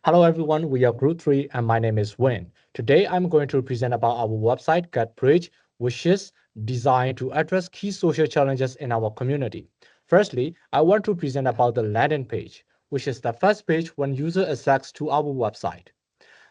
Hello everyone, we are Group 3 and my name is Wayne. Today I'm going to present about our website GetBridge, which is designed to address key social challenges in our community. Firstly, I want to present about the landing page, which is the first page when user access to our website.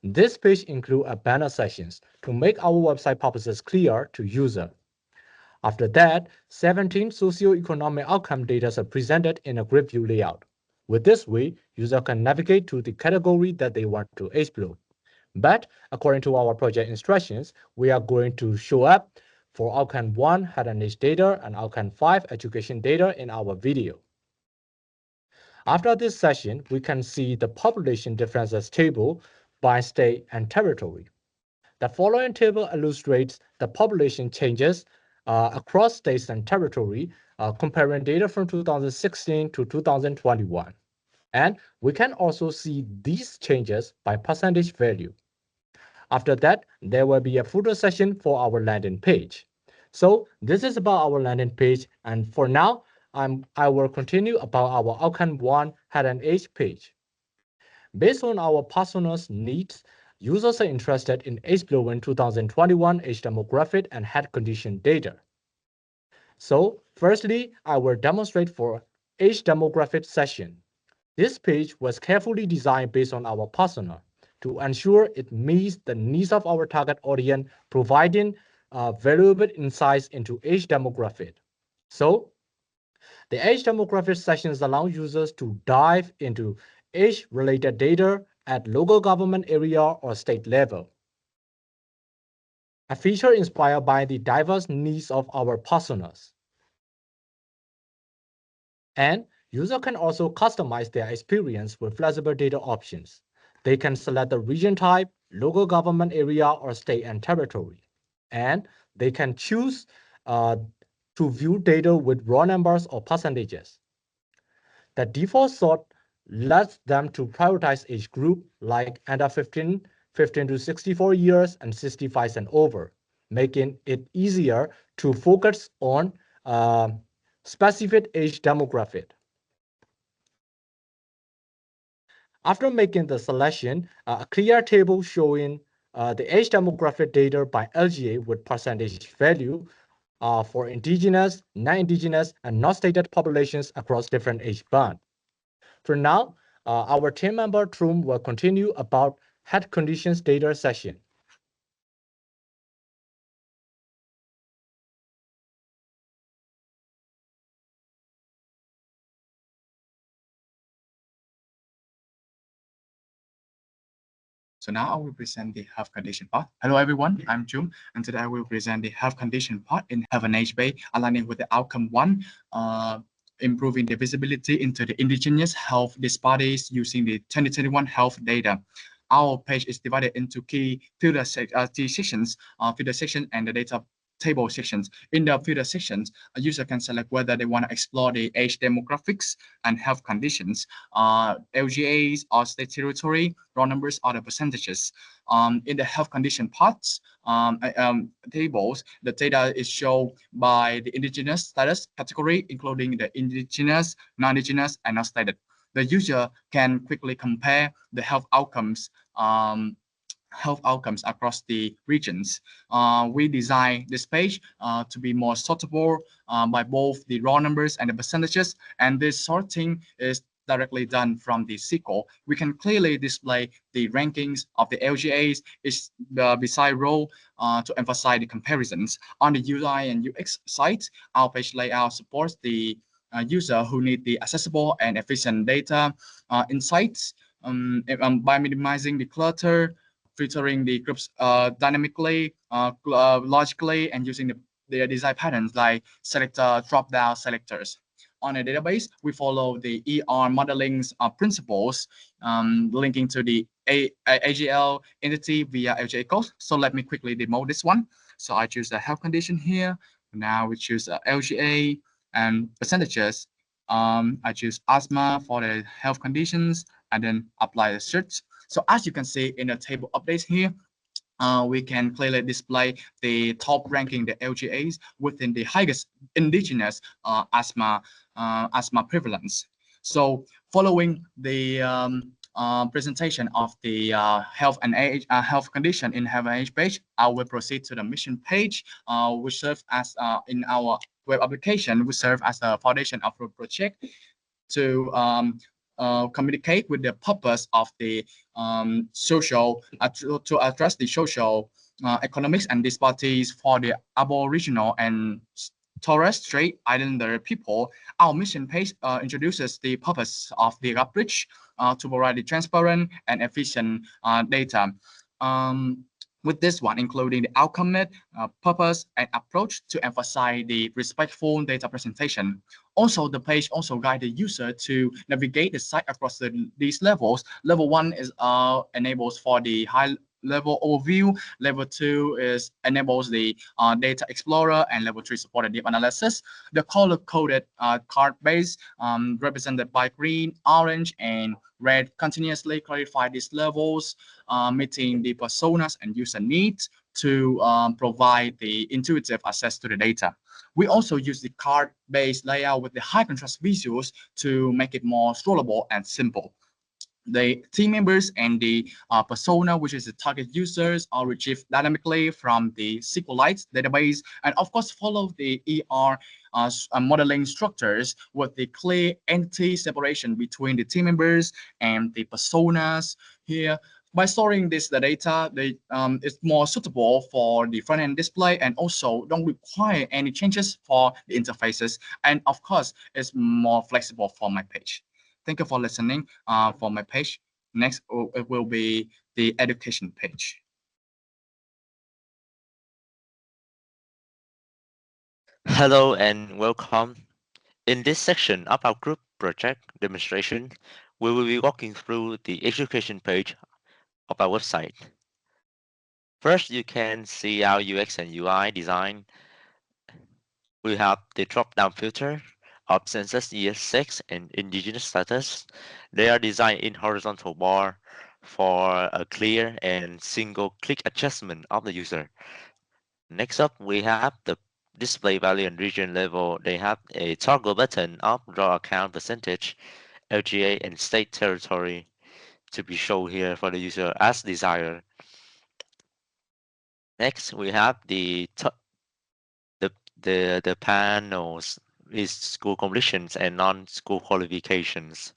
This page includes a banner sections to make our website purposes clear to user. After that, 17 socioeconomic outcome data are presented in a grid view layout. With this way, user can navigate to the category that they want to explore. But according to our project instructions, we are going to show up for outcome 1 head and age data and outcome 5 education data in our video. After this session, we can see the population differences table by state and territory. The following table illustrates the population changes across states and territory, comparing data from 2016 to 2021. And we can also see these changes by percentage value. After that, there will be a photo session for our landing page. So this is about our landing page, and for now, I will continue about our outcome 1 head and age page. Based on our personas needs, users are interested in exploring 2021 age demographic and health condition data. So firstly, I will demonstrate for age demographic session. This page was carefully designed based on our persona to ensure it meets the needs of our target audience, providing valuable insights into age demographic. So the age demographic sessions allow users to dive into age-related data at local government area or state level. A feature inspired by the diverse needs of our personas. And user can also customize their experience with flexible data options. They can select the region type, local government area, or state and territory. And they can choose to view data with raw numbers or percentages. The default sort lets them to prioritize age group like under 15 to 64 years, and 65 and over, making it easier to focus on specific age demographic. After making the selection, a clear table showing the age demographic data by LGA with percentage value for indigenous, non-indigenous, and non-stated populations across different age bands. For now, our team member Trum will continue about health conditions data session. So now I will present the health condition part. Hello everyone, I'm Jum, and today I will present the health condition part in Health and Age Bay, aligning with the outcome 1, improving the visibility into the indigenous health disparities using the 2021 health data. Our page is divided into key filter sections, filter section and the data table sections. In the filter sections, a user can select whether they want to explore the age demographics and health conditions, LGAs or state territory, raw numbers or the percentages. In the health condition parts tables, the data is shown by the indigenous status category, including the indigenous, non-indigenous, and non-stated. The user can quickly compare the health outcomes across the regions. We designed this page to be more sortable by both the raw numbers and the percentages, and this sorting is directly done from the SQL. We can clearly display the rankings of the LGAs beside row to emphasize the comparisons. On the UI and UX side, our page layout supports the user who need the accessible and efficient data insights by minimizing the clutter, filtering the groups dynamically, logically, and using the design patterns like selector drop-down selectors. On a database, we follow the ER modeling principles, linking to the AGL entity via LGA code. So let me quickly demo this one. So I choose the health condition here. Now we choose LGA and percentages. I choose asthma for the health conditions and then apply the search. So as you can see in the table updates here, we can clearly display the top ranking, the LGAs within the highest indigenous asthma prevalence. So following the presentation of the health and age health condition in health and age page, I will proceed to the mission page, which serves as in our web application, which serve as the foundation of the project to communicate with the purpose of the social to address the social economics and disparities for the Aboriginal and Torres Strait Islander people. Our mission page introduces the purpose of the outreach to provide the transparent and efficient data. Um, with this one, including the outcome, purpose, and approach to emphasize the respectful data presentation. Also, the page also guide the user to navigate the site across these levels. Level one is enables for the high level overview. Level two is enables the data explorer, and level three support the deep analysis. The color coded card base represented by green, orange, and red continuously clarify these levels, meeting the personas and user needs to provide the intuitive access to the data. We also use the card-based layout with the high contrast visuals to make it more scrollable and simple. The team members and the persona, which is the target users, are retrieved dynamically from the SQLite database, and of course follow the ER modeling structures with the clear entity separation between the team members and the personas here. By storing this the data, it's more suitable for the front-end display and also don't require any changes for the interfaces. And of course, it's more flexible for my page. Thank you for listening for my page. Next, it will be the education page. Hello and welcome. In this section of our group project demonstration, we will be walking through the education page of our website. First, you can see our UX and UI design. We have the drop-down filter of census year 6 and indigenous status. They are designed in horizontal bar for a clear and single click adjustment of the user. Next up, we have the display value and region level. They have a toggle button of draw account percentage, LGA, and state territory to be shown here for the user as desired. Next, we have the panels is school completions and non-school qualifications.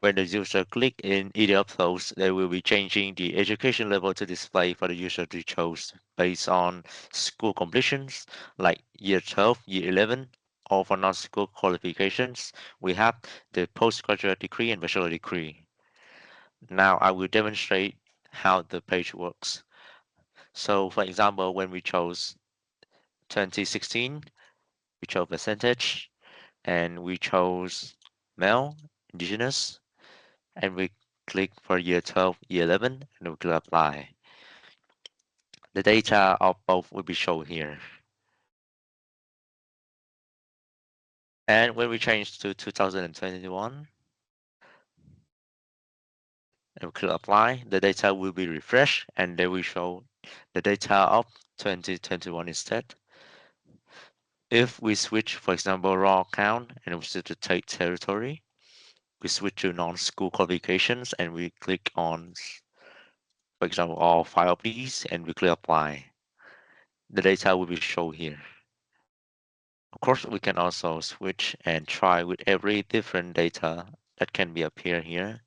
When the user click in either of those, they will be changing the education level to display for the user to choose based on school completions like year 12, year 11, or for non-school qualifications, we have the postgraduate degree and bachelor degree. Now I will demonstrate how the page works. So for example, when we chose 2016, we chose percentage, and we chose male, indigenous, and we click for year 12, year 11, and we click apply. The data of both will be shown here. And when we change to 2021, and we click apply, the data will be refreshed and they will show the data of 2021 instead. If we switch, for example, raw count and we switch to take territory, we switch to non-school qualifications and we click on, for example, all 5 of these and we click apply. The data will be shown here. Of course, we can also switch and try with every different data that can be appear here.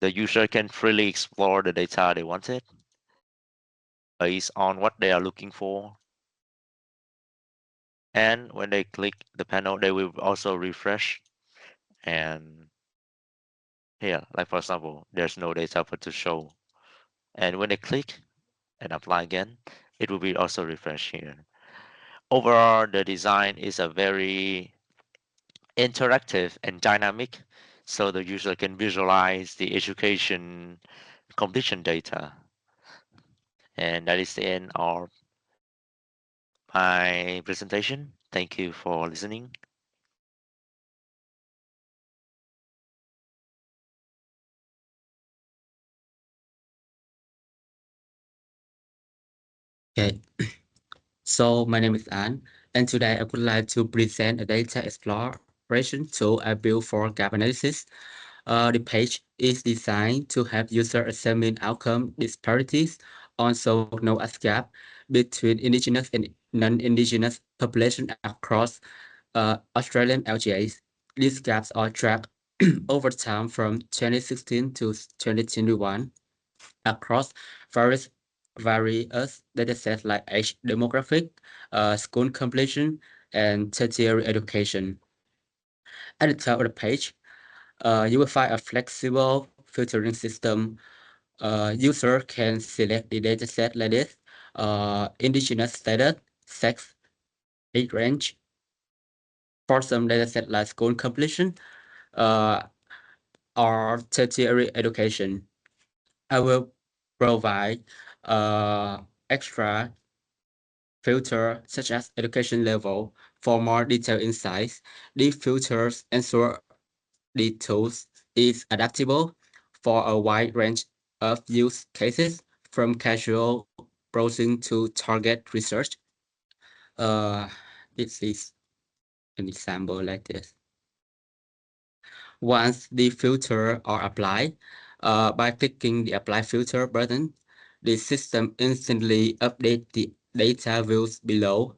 The user can freely explore the data they wanted based on what they are looking for. And when they click the panel, they will also refresh. And here, like for example, there's no data for to show. And when they click and apply again, it will be also refreshed here. Overall, the design is a very interactive and dynamic, so the user can visualize the education completion data. And that is the end of my presentation. Thank you for listening. Okay, so my name is An, and today I would like to present a data exploration tool I built for gap analysis. The page is designed to help user examine outcome disparities, also known as gap, between indigenous and non-indigenous population across Australian LGAs. These gaps are tracked over time from 2016 to 2021 across various various datasets like age demographic, school completion, and tertiary education. At the top of the page, you will find a flexible filtering system. User can select the dataset like this: indigenous status, sex, age range. For some dataset like school completion uh, or tertiary education, I will provide extra filter such as education level for more detailed insights. These filters ensure the tools is adaptable for a wide range of use cases, from casual browsing to target research. Uh, this is an example like this. Once the filter are applied, by clicking the Apply Filter button, the system instantly updates the data views below.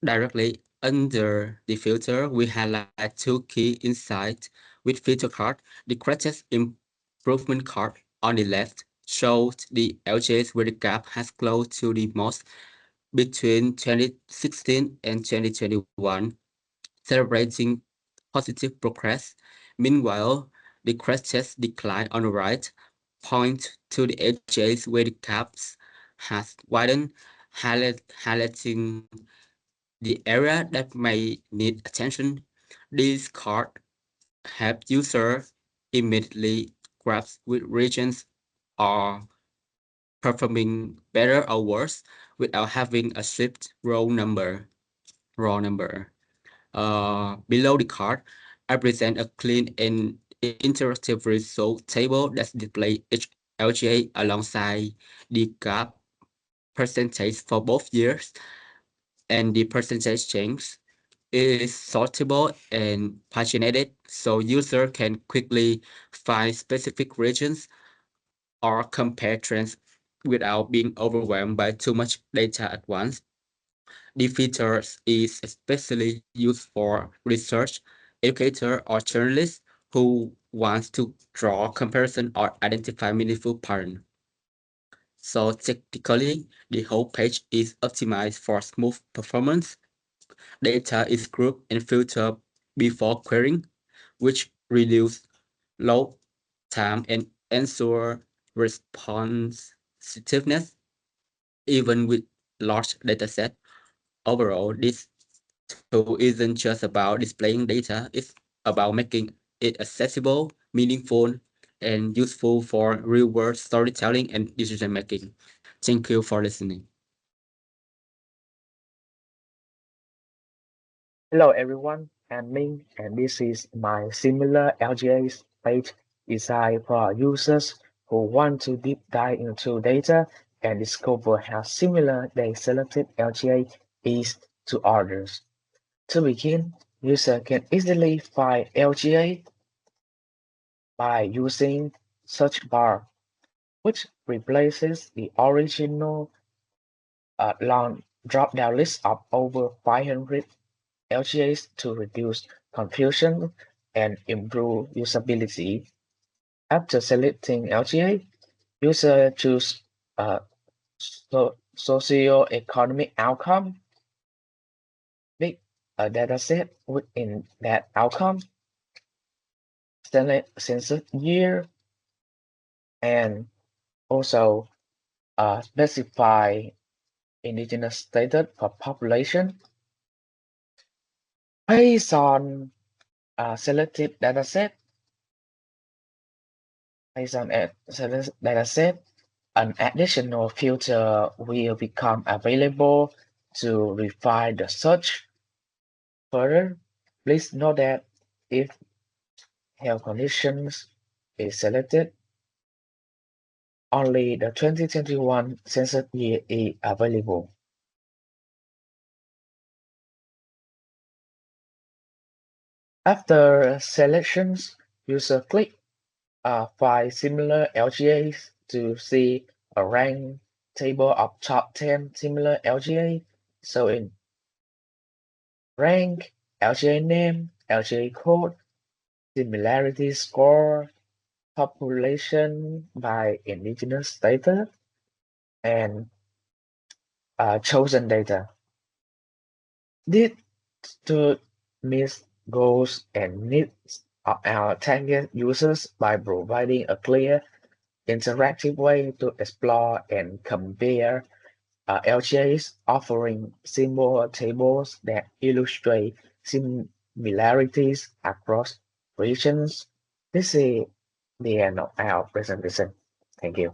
Directly under the filter, we highlight two key insights with filter card. The greatest improvement card on the left shows the LJs where the gap has closed to the most between 2016 and 2021, celebrating positive progress. Meanwhile, the greatest decline on the right point to the edges where the gaps has widened, highlighting the area that may need attention. This card help user immediately grasp which regions are performing better or worse without having a strict raw number. Below the card, I present a clean and interactive result table that displays each LGA alongside the gap percentage for both years, and the percentage change is sortable and paginated so user can quickly find specific regions or compare trends without being overwhelmed by too much data at once. The features is especially used for research, educator, or journalists who wants to draw comparison or identify meaningful pattern. So technically, the whole page is optimized for smooth performance. Data is grouped and filtered before querying, which reduce load time and ensure responsiveness even with large dataset. Overall, this tool isn't just about displaying data, it's about making it accessible, meaningful, and useful for real-world storytelling and decision making. Thank you for listening. Hello everyone, I'm Ming and this is my similar LGA's page designed for users who want to deep dive into data and discover how similar their selected LGA is to others. To begin, user can easily find LGA by using search bar, which replaces the original long drop-down list of over 500 LGAs to reduce confusion and improve usability. After selecting LGA, user choose a socio-economic outcome, pick a dataset within that outcome, select census year, and also specify indigenous status for population. Based on selected dataset, based on a selected dataset, an additional filter will become available to refine the search further. Please note that if health conditions is selected, only the 2021 census year is available. After selections, user click find similar LGAs to see a rank table of top 10 similar LGA. So in rank, LGA name, LGA code, similarity score, population by indigenous data, and chosen data. This to meet goals and needs of our target users by providing a clear, interactive way to explore and compare LGAs, offering symbol tables that illustrate similarities across regions. This is the end of our presentation. Thank you.